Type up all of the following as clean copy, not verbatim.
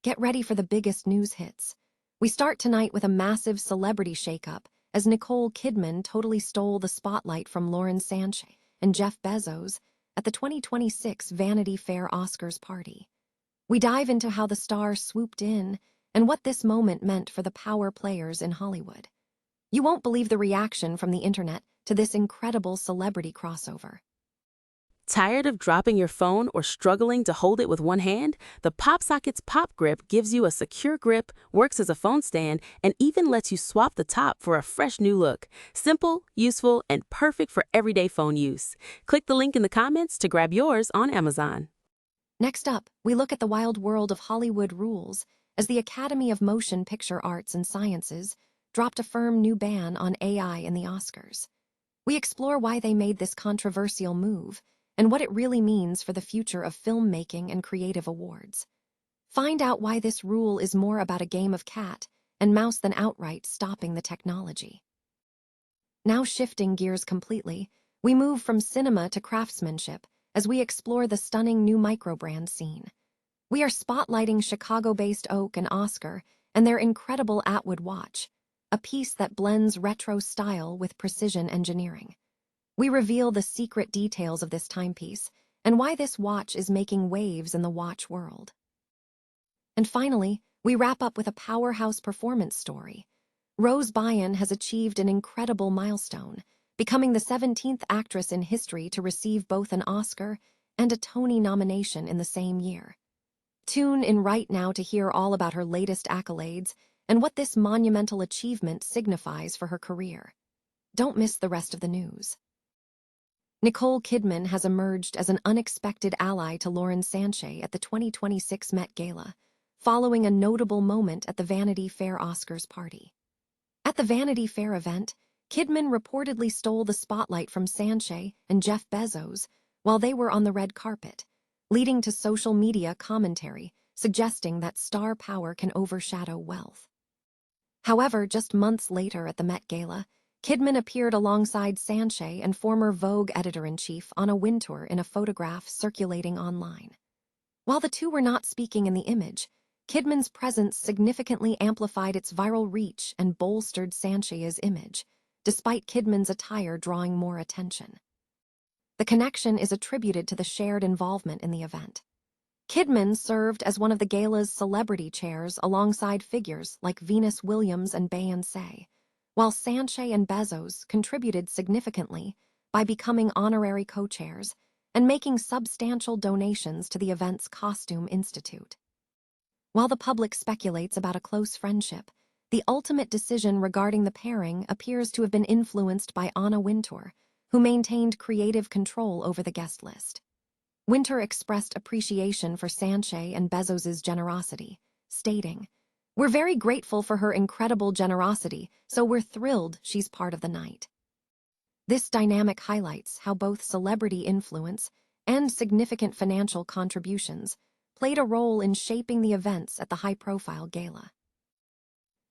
Get ready for the biggest news hits. We start tonight with a massive celebrity shakeup as Nicole Kidman totally stole the spotlight from Lauren Sánchez and Jeff Bezos at the 2026 Vanity Fair Oscars party. We dive into how the star swooped in and what this moment meant for the power players in Hollywood. You won't believe the reaction from the internet to this incredible celebrity crossover. Tired of dropping your phone or struggling to hold it with one hand? The PopSockets Pop Grip gives you a secure grip, works as a phone stand, and even lets you swap the top for a fresh new look. Simple, useful, and perfect for everyday phone use. Click the link in the comments to grab yours on Amazon. Next up, we look at the wild world of Hollywood rules as the Academy of Motion Picture Arts and Sciences dropped a firm new ban on AI in the Oscars. We explore why they made this controversial move and what it really means for the future of filmmaking and creative awards. Find out why this rule is more about a game of cat and mouse than outright stopping the technology. Now shifting gears completely, we move from cinema to craftsmanship as we explore the stunning new microbrand scene. We are spotlighting Chicago-based Oak and Oscar and their incredible Atwood watch, a piece that blends retro style with precision engineering. We reveal the secret details of this timepiece and why this watch is making waves in the watch world. And finally, we wrap up with a powerhouse performance story. Rose Byrne has achieved an incredible milestone, becoming the 17th actress in history to receive both an Oscar and a Tony nomination in the same year. Tune in right now to hear all about her latest accolades and what this monumental achievement signifies for her career. Don't miss the rest of the news. Nicole Kidman has emerged as an unexpected ally to Lauren Sánchez at the 2026 Met Gala, following a notable moment at the Vanity Fair Oscars party. At the Vanity Fair event, Kidman reportedly stole the spotlight from Sánchez and Jeff Bezos while they were on the red carpet, leading to social media commentary suggesting that star power can overshadow wealth. However, just months later at the Met Gala, Kidman appeared alongside Sánchez and former Vogue editor-in-chief Anna Wintour in a photograph circulating online. While the two were not speaking in the image, Kidman's presence significantly amplified its viral reach and bolstered Sánchez's image, despite Kidman's attire drawing more attention. The connection is attributed to the shared involvement in the event. Kidman served as one of the gala's celebrity chairs alongside figures like Venus Williams and Beyoncé, while Sánchez and Bezos contributed significantly by becoming honorary co-chairs and making substantial donations to the event's Costume Institute. While the public speculates about a close friendship, the ultimate decision regarding the pairing appears to have been influenced by Anna Wintour, who maintained creative control over the guest list. Wintour expressed appreciation for Sánchez and Bezos's generosity, stating, "We're very grateful for her incredible generosity, so we're thrilled she's part of the night." This dynamic highlights how both celebrity influence and significant financial contributions played a role in shaping the events at the high-profile gala.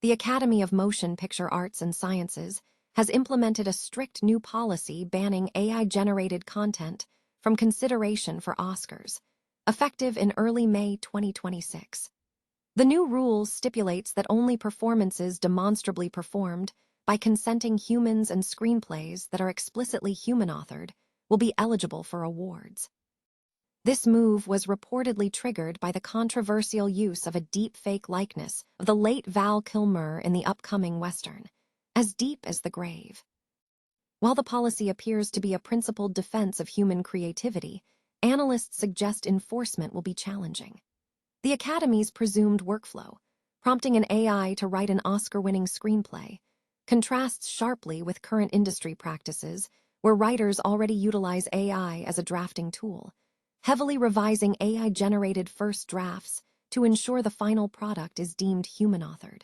The Academy of Motion Picture Arts and Sciences has implemented a strict new policy banning AI-generated content from consideration for Oscars, effective in early May 2026. The new rule stipulates that only performances demonstrably performed by consenting humans and screenplays that are explicitly human-authored will be eligible for awards. This move was reportedly triggered by the controversial use of a deepfake likeness of the late Val Kilmer in the upcoming Western, As Deep as the Grave. While the policy appears to be a principled defense of human creativity, analysts suggest enforcement will be challenging. The Academy's presumed workflow, prompting an AI to write an Oscar-winning screenplay, contrasts sharply with current industry practices where writers already utilize AI as a drafting tool, heavily revising AI-generated first drafts to ensure the final product is deemed human-authored.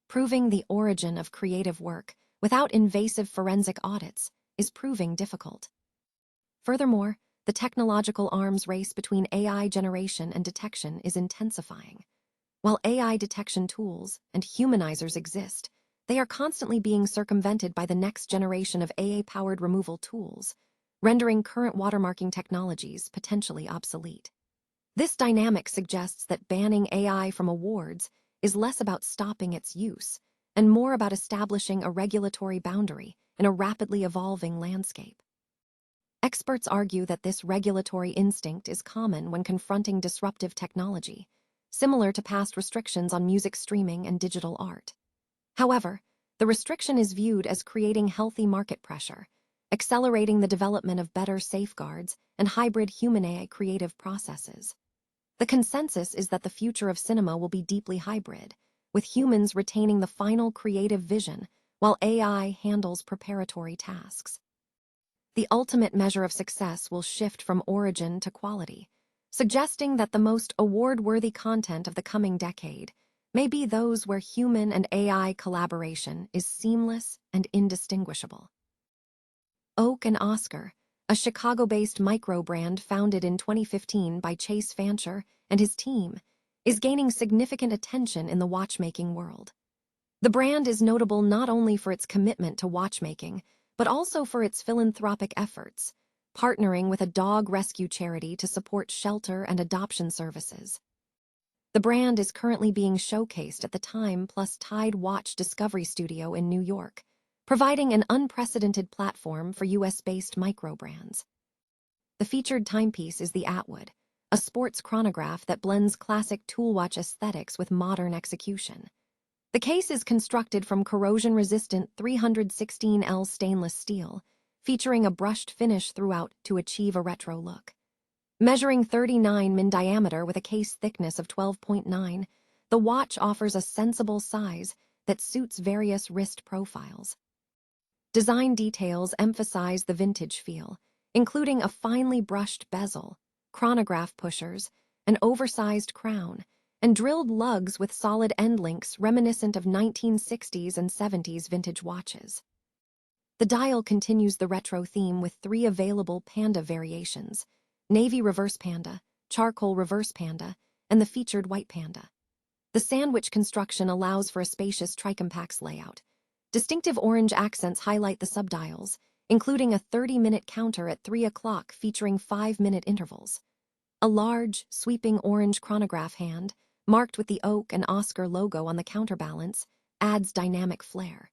Proving the origin of creative work without invasive forensic audits is proving difficult. Furthermore, the technological arms race between AI generation and detection is intensifying. While AI detection tools and humanizers exist, they are constantly being circumvented by the next generation of AI-powered removal tools, rendering current watermarking technologies potentially obsolete. This dynamic suggests that banning AI from awards is less about stopping its use and more about establishing a regulatory boundary in a rapidly evolving landscape. Experts argue that this regulatory instinct is common when confronting disruptive technology, similar to past restrictions on music streaming and digital art. However, the restriction is viewed as creating healthy market pressure, accelerating the development of better safeguards and hybrid human-AI creative processes. The consensus is that the future of cinema will be deeply hybrid, with humans retaining the final creative vision while AI handles preparatory tasks. The ultimate measure of success will shift from origin to quality, suggesting that the most award-worthy content of the coming decade may be those where human and AI collaboration is seamless and indistinguishable. Oak Oscar, a Chicago-based micro-brand founded in 2015 by Chase Fancher and his team, is gaining significant attention in the watchmaking world. The brand is notable not only for its commitment to watchmaking, but also for its philanthropic efforts, partnering with a dog rescue charity to support shelter and adoption services. The brand is currently being showcased at the Time Plus Tide Watch Discovery Studio in New York, providing an unprecedented platform for US-based micro-brands. The featured timepiece is the Atwood, a sports chronograph that blends classic toolwatch aesthetics with modern execution. The case is constructed from corrosion-resistant 316L stainless steel, featuring a brushed finish throughout to achieve a retro look. Measuring 39 min diameter with a case thickness of 12.9, the watch offers a sensible size that suits various wrist profiles. Design details emphasize the vintage feel, including a finely brushed bezel, chronograph pushers, an oversized crown, and drilled lugs with solid end links reminiscent of 1960s and 70s vintage watches. The dial continues the retro theme with 3 available Panda variations: Navy Reverse Panda, Charcoal Reverse Panda, and the featured White Panda. The sandwich construction allows for a spacious tricompax layout. Distinctive orange accents highlight the subdials, including a 30-minute counter at 3 o'clock featuring 5-minute intervals. A large, sweeping orange chronograph hand, marked with the Oak and Oscar logo on the counterbalance, adds dynamic flair.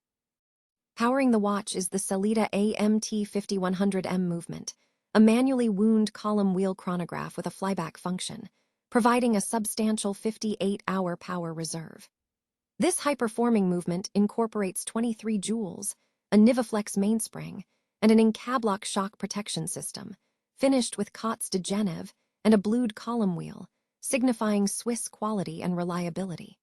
Powering the watch is the Sellita AMT 5100M movement, a manually wound column wheel chronograph with a flyback function, providing a substantial 58-hour power reserve. This high-performing movement incorporates 23 jewels, a Nivaflex mainspring, and an Encablock shock protection system, finished with Cottes de Genève and a blued column wheel, signifying Swiss quality and reliability.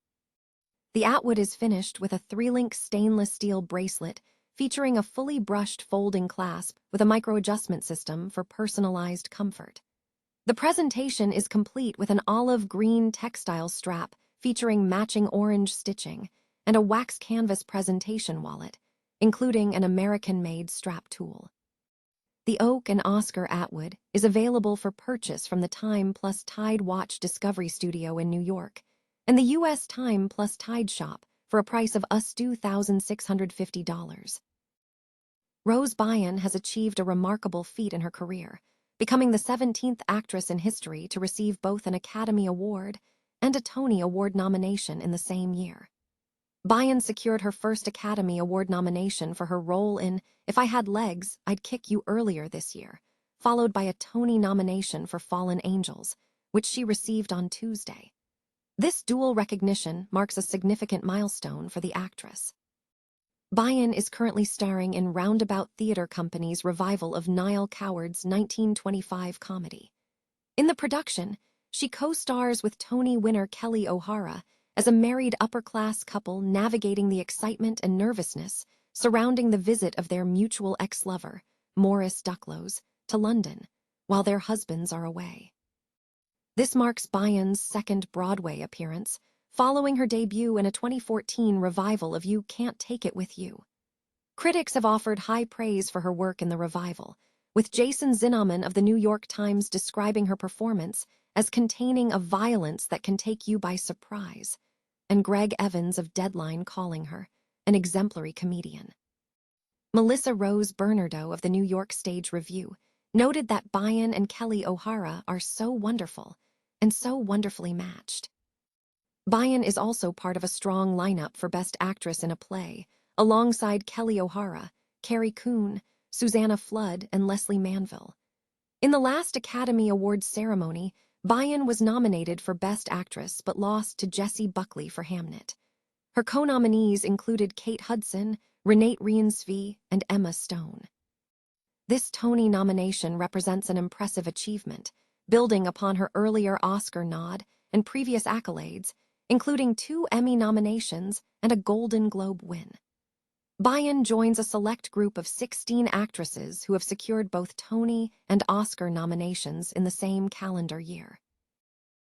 The Atwood is finished with a 3-link stainless steel bracelet featuring a fully brushed folding clasp with a micro-adjustment system for personalized comfort. The presentation is complete with an olive green textile strap featuring matching orange stitching and a wax canvas presentation wallet, including an American-made strap tool. The Oak Oscar Atwood is available for purchase from the Time Plus Tide Watch Discovery Studio in New York and the U.S. Time Plus Tide Shop for a price of $2,650. Rose Byrne has achieved a remarkable feat in her career, becoming the 17th actress in history to receive both an Academy Award and a Tony Award nomination in the same year. Byrne secured her first Academy Award nomination for her role in If I Had Legs, I'd Kick You earlier this year, followed by a Tony nomination for Fallen Angels, which she received on Tuesday. This dual recognition marks a significant milestone for the actress. Byrne is currently starring in Roundabout Theatre Company's revival of Niall Coward's 1925 comedy. In the production, she co-stars with Tony winner Kelly O'Hara as a married upper-class couple navigating the excitement and nervousness surrounding the visit of their mutual ex-lover, Maurice Duclos, to London, while their husbands are away. This marks Byrne's second Broadway appearance, following her debut in a 2014 revival of You Can't Take It With You. Critics have offered high praise for her work in the revival, with Jason Zinnemann of the New York Times describing her performance as containing a violence that can take you by surprise, and Greg Evans of Deadline calling her an exemplary comedian. Melissa Rose Bernardo of the New York Stage Review noted that Byrne and Kelly O'Hara are so wonderful, and so wonderfully matched. Bayan is also part of a strong lineup for Best Actress in a Play, alongside Kelly O'Hara, Carrie Coon, Susanna Flood, and Leslie Manville. In the last Academy Awards ceremony, Bayan was nominated for Best Actress but lost to Jessie Buckley for Hamnet. Her co-nominees included Kate Hudson, Renate Reinsve, and Emma Stone. This Tony nomination represents an impressive achievement, building upon her earlier Oscar nod and previous accolades, including 2 Emmy nominations and a Golden Globe win. Bayan joins a select group of 16 actresses who have secured both Tony and Oscar nominations in the same calendar year.